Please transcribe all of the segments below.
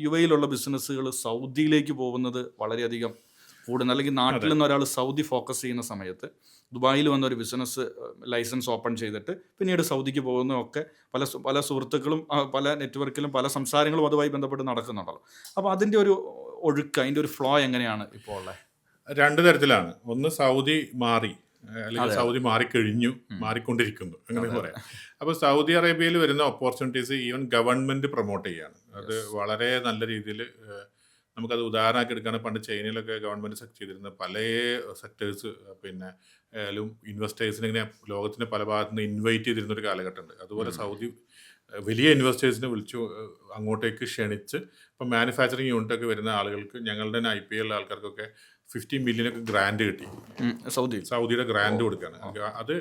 യുഎയിലുള്ള ബിസിനസ്സുകൾ സൗദിയിലേക്ക് പോകുന്നത് വളരെയധികം കൂടുന്നു. അല്ലെങ്കിൽ നാട്ടിൽ നിന്ന് ഒരാൾ സൗദി ഫോക്കസ് ചെയ്യുന്ന സമയത്ത് ദുബായിൽ വന്ന ഒരു ബിസിനസ് ലൈസൻസ് ഓപ്പൺ ചെയ്തിട്ട് പിന്നീട് സൗദിക്ക് പോകുന്നതൊക്കെ പല സുഹൃത്തുക്കളും പല നെറ്റ്വർക്കിലും പല സംസാരങ്ങളും അതുമായി ബന്ധപ്പെട്ട് നടക്കുന്നുണ്ടല്ലോ. അപ്പോൾ അതിൻ്റെ ഒരു ഒഴുക്ക്, അതിൻ്റെ ഒരു ഫ്ലോ എങ്ങനെയാണ് ഇപ്പോൾ ഉള്ളത്? രണ്ട് തരത്തിലാണ്. ഒന്ന് സൗദി മാറി, അല്ലെങ്കിൽ സൗദി മാറിക്കഴിഞ്ഞു, മാറിക്കൊണ്ടിരിക്കുന്നു, അങ്ങനെ പറയാം. അപ്പോൾ സൗദി അറേബ്യയിൽ വരുന്ന ഓപ്പർച്യൂണിറ്റീസ് ഈവൻ ഗവൺമെന്റ് പ്രൊമോട്ട് ചെയ്യാണ്. അത് വളരെ നല്ല രീതിയിൽ നമുക്കത് ഉദാഹരണമാക്കി എടുക്കുകയാണ്. പണ്ട് ചൈനയിലൊക്കെ ഗവൺമെന്റ് ചെയ്തിരുന്ന പല സെക്ടേഴ്സ് പിന്നെ ഇൻവെസ്റ്റേഴ്സിനെ ഇങ്ങനെ ലോകത്തിന്റെ പല ഭാഗത്തു നിന്ന് ഇൻവൈറ്റ് ചെയ്തിരുന്ന ഒരു കാലഘട്ടമുണ്ട്. അതുപോലെ സൗദി വലിയ ഇൻവെസ്റ്റേഴ്സിനെ വിളിച്ചു അങ്ങോട്ടേക്ക് ക്ഷണിച്ച് ഇപ്പം മാനുഫാക്ചറിങ് യൂണിറ്റൊക്കെ വരുന്ന ആളുകൾക്ക്, ഞങ്ങളുടെ IPL ആൾക്കാർക്കൊക്കെ 50 മില്യനൊക്കെ ഗ്രാൻഡ് കിട്ടി. സൗദിയുടെ ഗ്രാൻഡ് കൊടുക്കുകയാണ്. അത്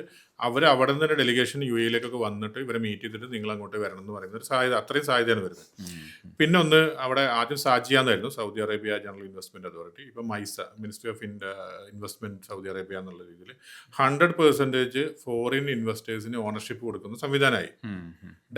അവർ അവിടെ നിന്ന് തന്നെ ഡെലിഗേഷൻ UAE-യിലേക്കൊക്കെ വന്നിട്ട് ഇവരെ മീറ്റ് ചെയ്തിട്ട് നിങ്ങൾ അങ്ങോട്ട് വരണം എന്ന് പറയുന്ന ഒരു സാധ്യത, അത്രയും സാധ്യതയാണ് വരുന്നത്. പിന്നെ ഒന്ന് അവിടെ ആദ്യം സാജിയാന്നായിരുന്നു, Saudi Arabia general investment authority. ഇപ്പം MISA, ministry of investment Saudi Arabia എന്നുള്ള രീതിയിൽ 100% ഫോറിൻ ഇൻവെസ്റ്റേഴ്സിന് ഓണർഷിപ്പ് കൊടുക്കുന്ന സംവിധാനമായി.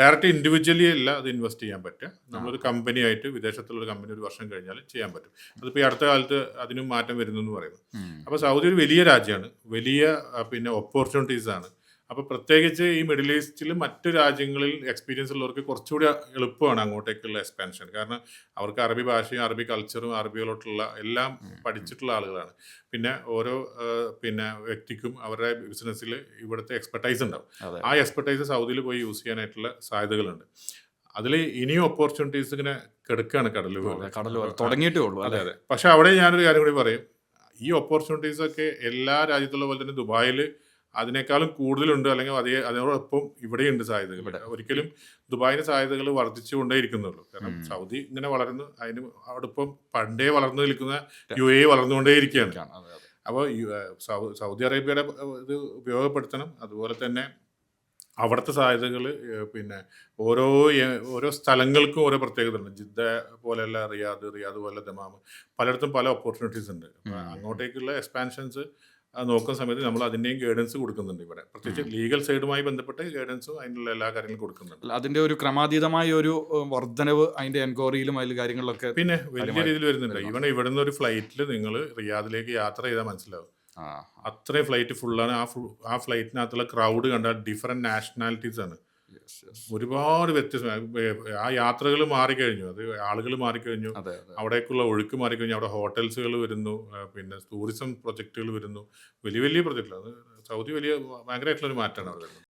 ഡയറക്റ്റ് ഇൻഡിവിജ്വലി അല്ല അത് ഇൻവെസ്റ്റ് ചെയ്യാൻ പറ്റുക. നമ്മളൊരു കമ്പനിയായിട്ട് വിദേശത്തുള്ള കമ്പനി ഒരു വർഷം കഴിഞ്ഞാൽ ചെയ്യാൻ പറ്റും. അതിപ്പോൾ ഈ അടുത്ത കാലത്ത് അതിനും മാറ്റം വരുന്നു എന്ന് പറയുന്നു. അപ്പോൾ സൗദി ഒരു വലിയ രാജ്യമാണ്, വലിയ പിന്നെ ഓപ്പർച്യൂണിറ്റീസ് ആണ്. അപ്പോൾ പ്രത്യേകിച്ച് ഈ മിഡിൽ ഈസ്റ്റിൽ മറ്റു രാജ്യങ്ങളിൽ എക്സ്പീരിയൻസ് ഉള്ളവർക്ക് കുറച്ചുകൂടി എളുപ്പമാണ് അങ്ങോട്ടേക്കുള്ള എക്സ്പാൻഷൻ. കാരണം അവർക്ക് അറബി ഭാഷയും അറബി കൾച്ചറും അറബികളോട്ടുള്ള എല്ലാം പഠിച്ചിട്ടുള്ള ആളുകളാണ്. പിന്നെ ഓരോ പിന്നെ വ്യക്തിക്കും അവരുടെ ബിസിനസ്സിൽ ഇവിടുത്തെ എക്സ്പെർട്ടൈസ് ഉണ്ടാവും. ആ എക്സ്പെർട്ടൈസ് സൗദിയിൽ പോയി യൂസ് ചെയ്യാനായിട്ടുള്ള സാധ്യതകളുണ്ട്. അതിൽ ഇനിയും ഓപ്പർച്യൂണിറ്റീസ് ഇങ്ങനെ കിടക്കുകയാണ് കടൽ തുടങ്ങിയിട്ടേ ഉള്ളൂ. അതെ അതെ. പക്ഷെ അവിടെ ഞാനൊരു കാര്യം കൂടി പറയും. ഈ ഓപ്പർച്യൂണിറ്റീസ് ഒക്കെ എല്ലാ രാജ്യത്തുള്ള പോലെ തന്നെ ദുബായിൽ അതിനേക്കാളും കൂടുതലുണ്ട്, അല്ലെങ്കിൽ അതിനോടൊപ്പം ഇവിടെയുണ്ട് സാധ്യതകൾ. ഒരിക്കലും ദുബായിന്റെ സാധ്യതകൾ വർദ്ധിച്ചുകൊണ്ടേയിരിക്കുന്നുള്ളൂ. കാരണം സൗദി ഇങ്ങനെ വളർന്നു, അതിന് അവിടൊപ്പം പണ്ടേ വളർന്നു നിൽക്കുന്ന UAE വളർന്നുകൊണ്ടേയിരിക്കുകയാണ്. അപ്പോൾ സൗദി അറേബ്യയുടെ ഇത് ഉപയോഗപ്പെടുത്തണം. അതുപോലെ തന്നെ അവിടുത്തെ സാധ്യതകൾ പിന്നെ ഓരോ സ്ഥലങ്ങൾക്കും ഓരോ പ്രത്യേകത ഉണ്ട്. ജിദ്ദ പോലെയുള്ള റിയാദ് പോലെ ദമാം, പലയിടത്തും പല ഓപ്പർച്യൂണിറ്റീസ് ഉണ്ട്. അങ്ങോട്ടേക്കുള്ള എക്സ്പാൻഷൻസ് നോക്കുന്ന സമയത്ത് നമ്മൾ അതിൻ്റെയും ഗൈഡൻസ് കൊടുക്കുന്നുണ്ട് ഇവിടെ. പ്രത്യേകിച്ച് ലീഗൽ സൈഡുമായി ബന്ധപ്പെട്ട് ഗൈഡൻസും അതിനുള്ള എല്ലാ കാര്യങ്ങളും കൊടുക്കുന്നുണ്ട്. അതിൻ്റെ ഒരു ക്രമാതീതമായ ഒരു വർധനവ് അതിൻ്റെ എൻക്വയറിയിലും അതിൽ കാര്യങ്ങളൊക്കെ പിന്നെ വലിയ രീതിയിൽ വരുന്നുണ്ട്. ഇവിടുന്ന് ഒരു ഫ്ലൈറ്റിൽ നിങ്ങൾ റിയാദിലേക്ക് യാത്ര ചെയ്താൽ മനസ്സിലാവും, അത്രയും ഫ്ലൈറ്റ് ഫുള്ളാണ്. ആ ഫ്ലൈറ്റിനകത്തുള്ള ക്രൗഡ് കണ്ടാൽ ഡിഫറെന്റ് നാഷണാലിറ്റീസ് ആണ്. ഒരുപാട് വ്യത്യസ്തം. ആ യാത്രകൾ മാറിക്കഴിഞ്ഞു, അത് ആളുകൾ മാറിക്കഴിഞ്ഞു, അവിടേക്കുള്ള ഒഴുക്ക് മാറിക്കഴിഞ്ഞു. അവിടെ ഹോട്ടൽസുകൾ വരുന്നു, പിന്നെ ടൂറിസം പ്രൊജക്റ്റുകൾ വരുന്നു, വലിയ വലിയ പ്രൊജക്റ്റുകൾ. അത് സൗദി ഭയങ്കരമായിട്ടുള്ളൊരു മാറ്റമാണ് അവിടെ വരുന്നത്.